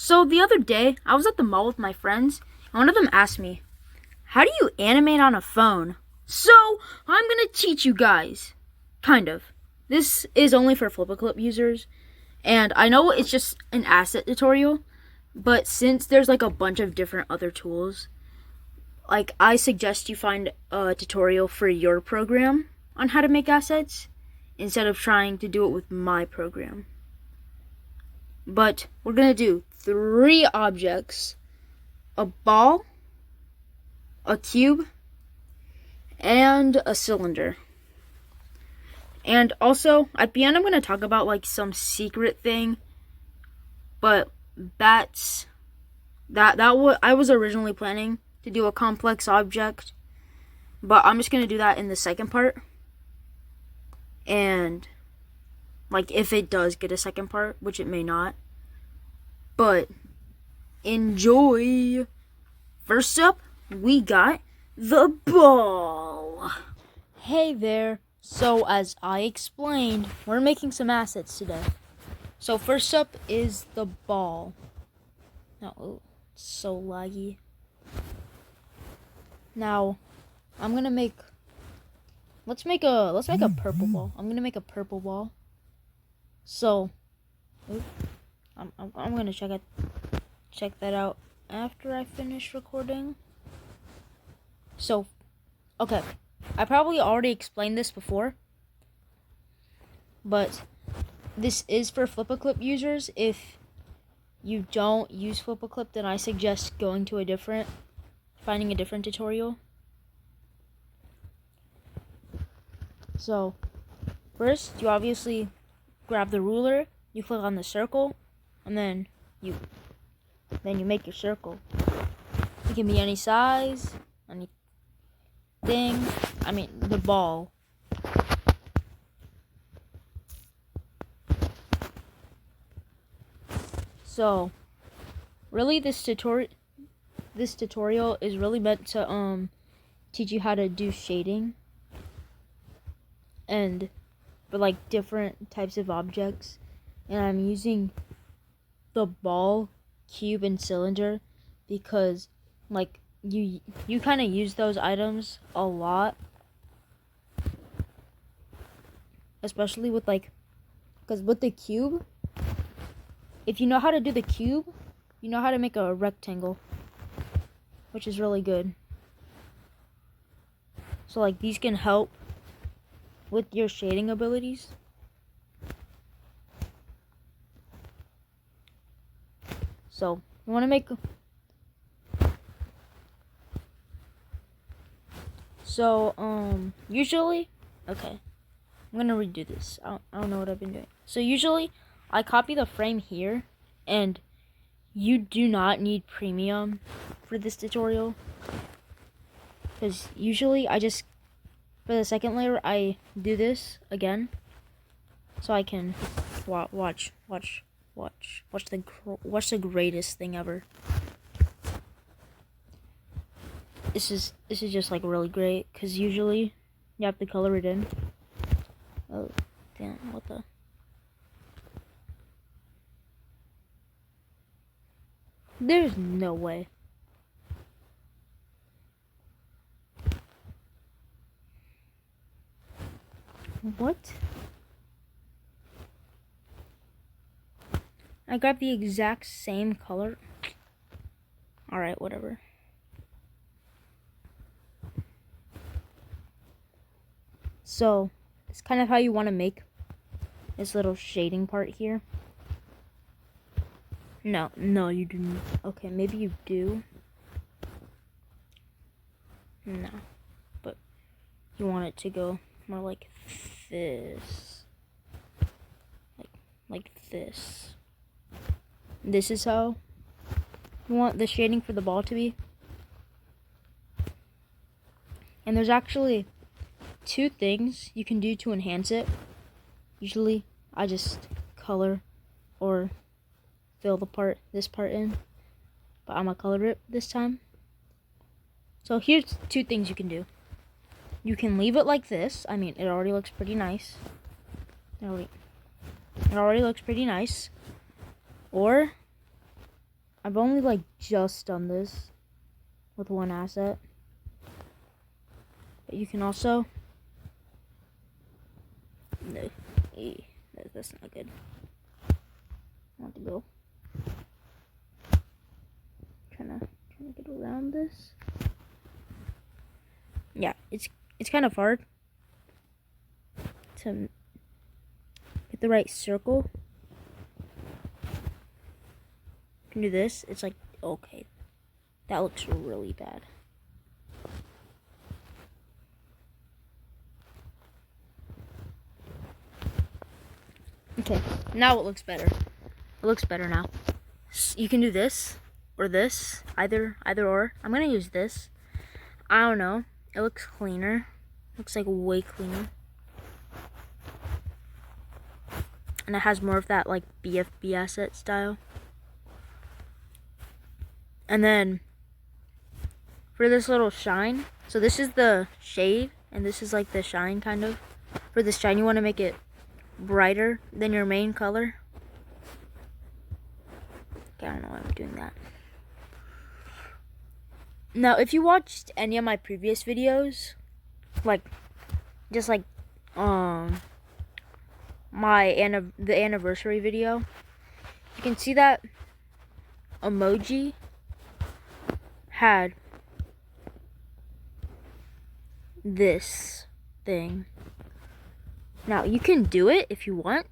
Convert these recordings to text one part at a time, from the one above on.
So the other day, I was at the mall with my friends, and one of them asked me, how do you animate on a phone? So, I'm gonna teach you guys. Kind of. This is only for FlipaClip users, and I know it's just an asset tutorial, but since there's like a bunch of different other tools, like I suggest you find a tutorial for your program on how to make assets instead of trying to do it with my program. But we're gonna do 3 objects: a ball, a cube, and a cylinder. And also, at the end I'm gonna talk about like some secret thing, but I was originally planning to do a complex object, but I'm just gonna do that in the second part. And like if it does get a second part, which it may not, but enjoy. First up, we got the ball. Hey there. So as I explained, we're making some assets today. So first up is the ball. Oh, it's so laggy. Now, I'm gonna make. Let's make a purple ball. I'm gonna make a purple ball. So, I'm gonna check that out after I finish recording. So, okay, I probably already explained this before, but this is for FlipaClip users. If you don't use FlipaClip, then I suggest finding a different tutorial. So, first, you obviously grab the ruler, you click on the circle, and then you make your circle. It can be any size, anything. I mean, the ball. So, really, this tutorial is really meant to teach you how to do shading and for like different types of objects. And I'm using the ball, cube, and cylinder because like you kind of use those items a lot, especially with because with the cube, if you know how to do the cube, you know how to make a rectangle, which is really good. So like these can help with your shading abilities. So you want to make. So usually, okay, I'm gonna redo this. I don't know what I've been doing. So usually, I copy the frame here, and you do not need premium for this tutorial, because usually I just, for the second layer, I do this again, so I can watch the greatest thing ever. This is just like really great, because usually you have to color it in. Oh damn! What the? There's no way. What? I grabbed the exact same color. Alright, whatever. So, it's kind of how you want to make this little shading part here. No, you didn't. Okay, maybe you do. No, but you want it to go more like this. Like this. This is how you want the shading for the ball to be. And there's actually 2 things you can do to enhance it. Usually, I just color or fill this part in, but I'm gonna color it this time. So here's 2 things you can do. You can leave it like this. I mean, it already looks pretty nice. It already looks pretty nice. Or I've only like just done this with one asset. But you can also no, that's not good. I want to go. Trying to get around this. Yeah, it's kind of hard to get the right circle. You can do this. It's like, okay, that looks really bad. Okay, now it looks better. It looks better now. You can do this or this, either or. I'm gonna use this. I don't know. It looks cleaner. Looks like way cleaner. And it has more of that like BFB asset style. And then for this little shine, so this is the shade and this is like the shine kind of. For this shine, you want to make it brighter than your main color. Okay, I don't know why I'm doing that. Now, if you watched any of my previous videos, like just like the anniversary video, you can see that emoji had this thing. Now, you can do it if you want.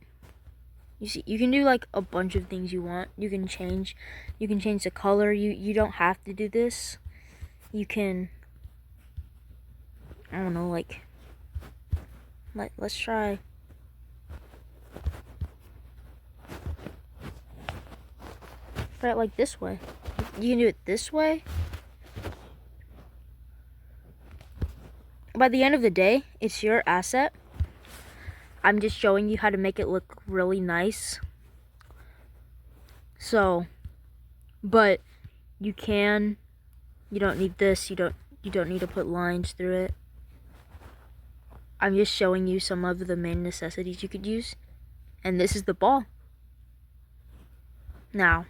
You see, you can do like a bunch of things you want. You can change the color. You don't have to do this. You can, I don't know, like let's try. Try it like this way. You can do it this way. By the end of the day, it's your asset. I'm just showing you how to make it look really nice. So, but you don't need this. You don't need to put lines through it. I'm just showing you some of the main necessities you could use. And this is the ball. Now,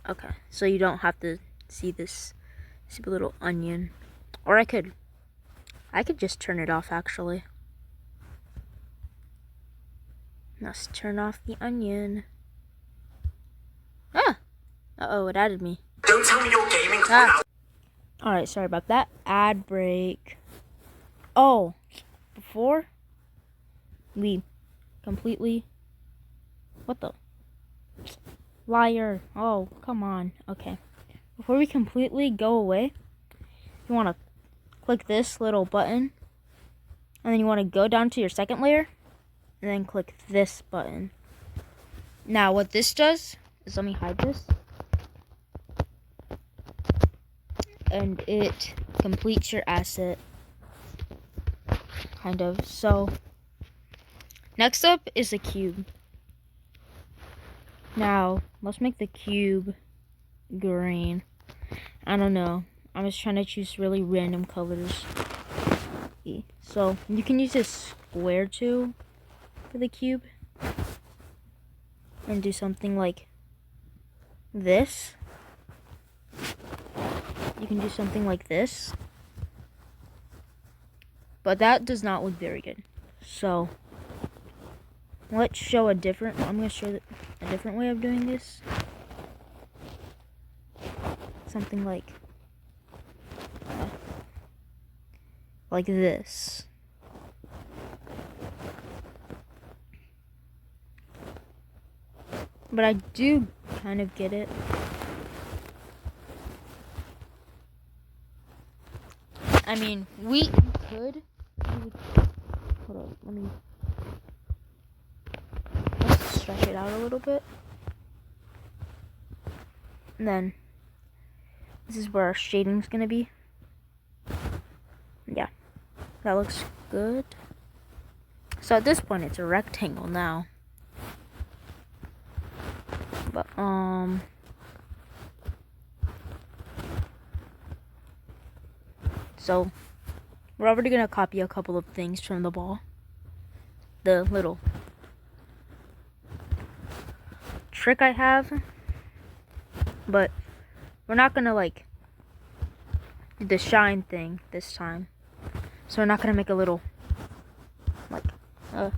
okay, so you don't have to see this little onion. Or I could just turn it off actually. Let's turn off the onion. Ah! Uh-oh, it added me. Don't tell me you're gaming. Alright, sorry about that. Ad break. Oh, before we completely... What the? Liar. Oh, come on. Okay. Before we completely go away, you want to click this little button. And then you want to go down to your second layer. And then click this button. Now, what this does is, let me hide this. And it completes your asset. Kind of. So, next up is a cube. Now, let's make the cube green. I don't know. I'm just trying to choose really random colors. So, you can use this square too for the cube. And do something like this. You can do something like this. But that does not look very good. So, let's show a different... I'm going to show a different way of doing this. Something like this. But I do kind of get it. I mean, we could... Hold on, let's stretch it out a little bit. And then, this is where our shading's gonna be. Yeah, that looks good. So at this point, it's a rectangle now. But, so, we're already gonna copy a couple of things from the ball. The little trick I have. But we're not gonna like do the shine thing this time. So we're not gonna make a little like a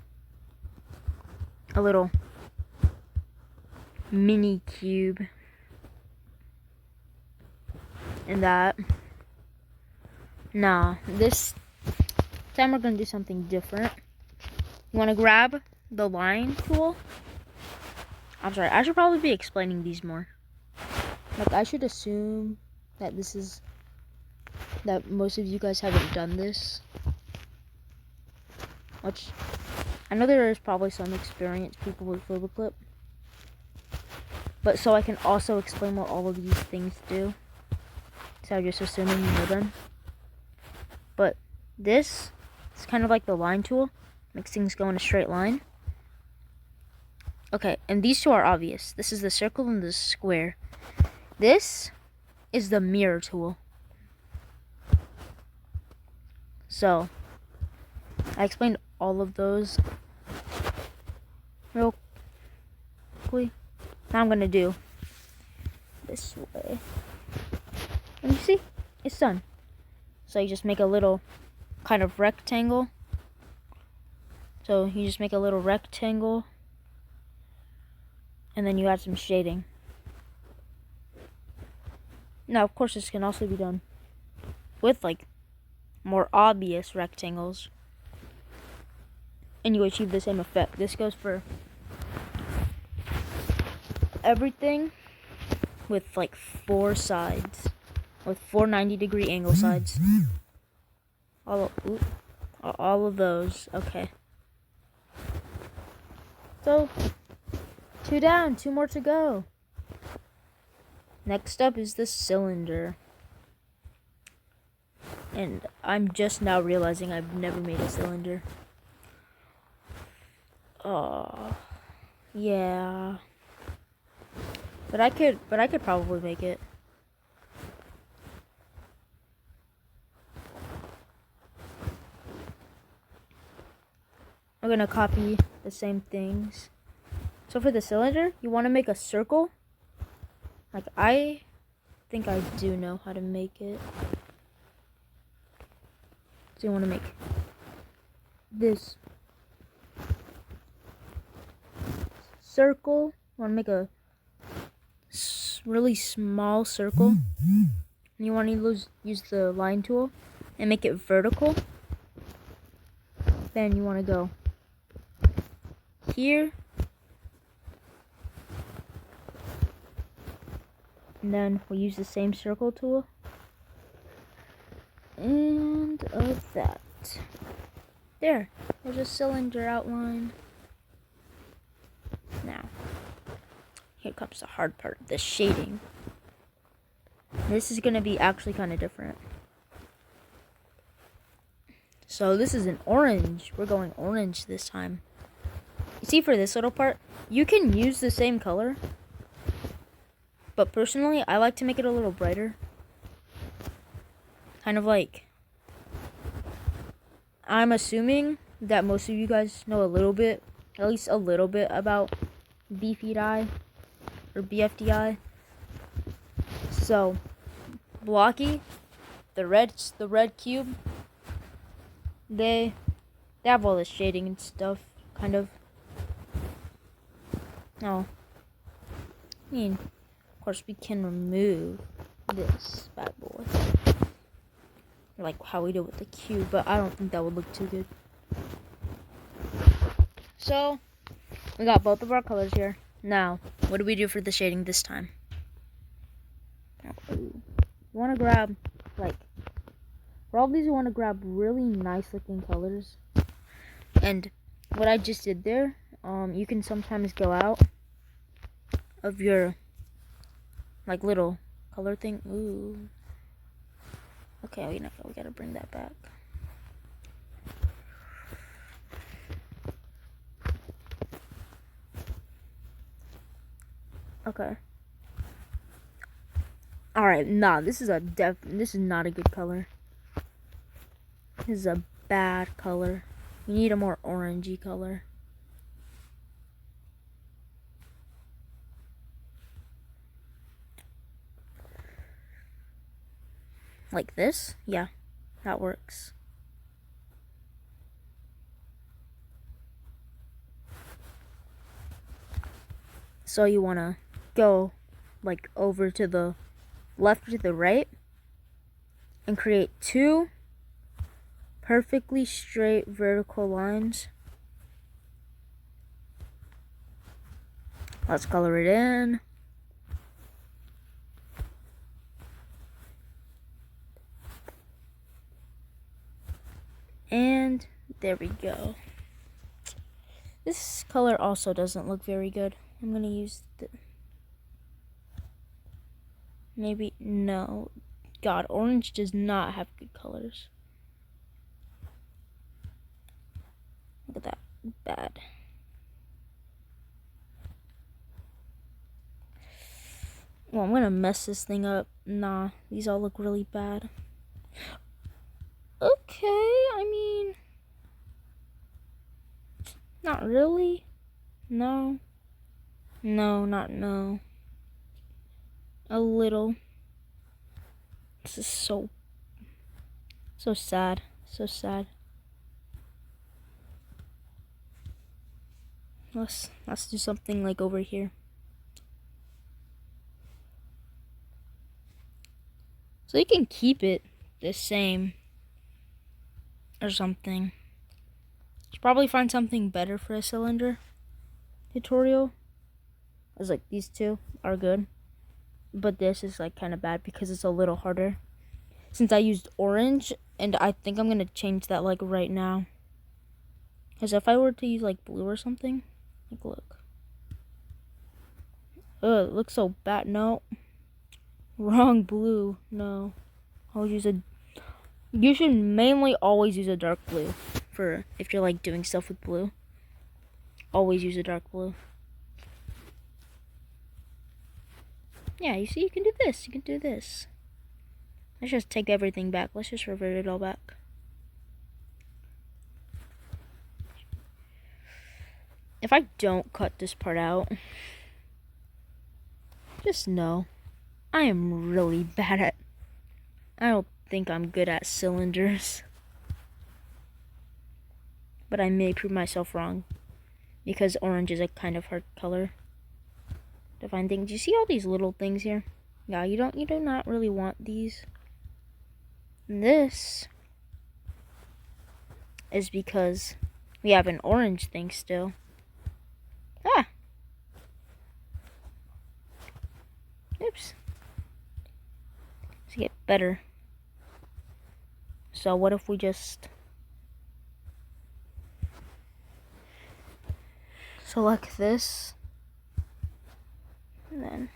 little mini cube and that. Nah, this time we're gonna do something different. You wanna grab the line tool? I'm sorry, I should probably be explaining these more. Like, I should assume that that most of you guys haven't done this. Which, I know there is probably some experienced people with Flipperclip. But so I can also explain what all of these things do. So I'm just assuming you know them. But this is kind of like the line tool. Makes things go in a straight line. Okay, and these two are obvious. This is the circle and the square. This is the mirror tool. So, I explained all of those real quickly. Now I'm gonna do this way. And you see, it's done. So you just make a little kind of rectangle. So you just make a little rectangle. And then you add some shading. Now, of course, this can also be done with like more obvious rectangles. And you achieve the same effect. This goes for everything with like 4 sides. With 4 90-degree angle sides. All of those. Okay. So, 2 down, 2 more to go. Next up is the cylinder. And I'm just now realizing I've never made a cylinder. Yeah. But I could probably make it. I'm gonna copy the same things. So for the cylinder, you want to make a circle. Like, I think I do know how to make it. So you want to make this circle. You want to make a really small circle. And you want to use the line tool and make it vertical. Then you want to go here. And then we'll use the same circle tool. And of that. There's a cylinder outline. Now, here comes the hard part, the shading. This is going to be actually kind of different. So this is an orange. We're going orange this time. You see, for this little part, you can use the same color. But personally, I like to make it a little brighter. Kind of like, I'm assuming that most of you guys know a little bit, at least a little bit, about beefy dye or BFDI. So, Blocky, the red cube, they have all the shading and stuff, kind of. No, I mean, of course, we can remove this bad boy, like how we did with the cube, but I don't think that would look too good. So, we got both of our colors here. Now, what do we do for the shading this time? You want to grab, like, for all these, you want to grab really nice looking colors. And what I just did there, you can sometimes go out of your like little color thing. Ooh. Okay, we gotta bring that back. Okay. All right, nah, this is not a good color. This is a bad color. You need a more orangey color. Like this? Yeah, that works. So you want to go like over to the left to the right and create 2 perfectly straight vertical lines. Let's color it in. And there we go. This color also doesn't look very good. I'm going to use the... Maybe, no. God, orange does not have good colors. Look at that. Bad. Well, I'm going to mess this thing up. Nah, these all look really bad. Okay, I mean... Not really. No. No, not no. A little. This is so sad. So sad. Let's do something like over here. So you can keep it the same or something. Should probably find something better for a cylinder tutorial. As like these 2 are good, but this is like kind of bad because it's a little harder. Since I used orange, and I think I'm gonna change that like right now. Because if I were to use like blue or something, like look. Ugh, it looks so bad. No. Wrong blue. No. I'll use a... You should mainly always use a dark blue for if you're like doing stuff with blue. Always use a dark blue. Yeah, you see, you can do this. You can do this. Let's just take everything back. Let's just revert it all back. If I don't cut this part out, just know I am really bad at... I don't think I'm good at cylinders. But I may prove myself wrong. Because orange is a kind of hard color to find things. You see all these little things here? Yeah, you do not really want these. And this is because we have an orange thing still. Ah! Oops. Let's get better. So what if we just select this and then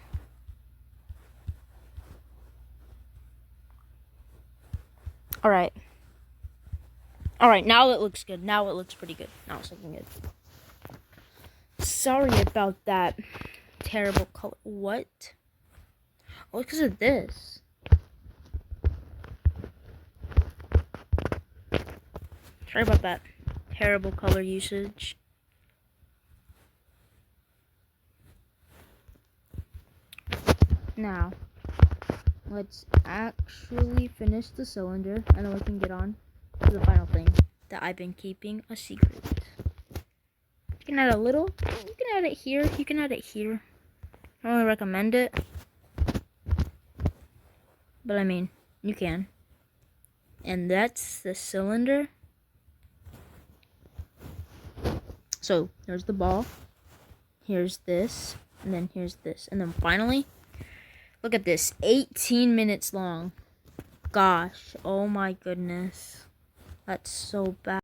Alright, now it looks good. Now it looks pretty good. Now it's looking good. Sorry about that terrible color. What? Oh, it's because of this. Sorry about that terrible color usage. Now, let's actually finish the cylinder, and then we can get on to the final thing that I've been keeping a secret. You can add a little. You can add it here. You can add it here. I don't really recommend it, but I mean, you can. And that's the cylinder. So, there's the ball. Here's this. And then here's this. And then finally, look at this. 18 minutes long. Gosh. Oh my goodness. That's so bad.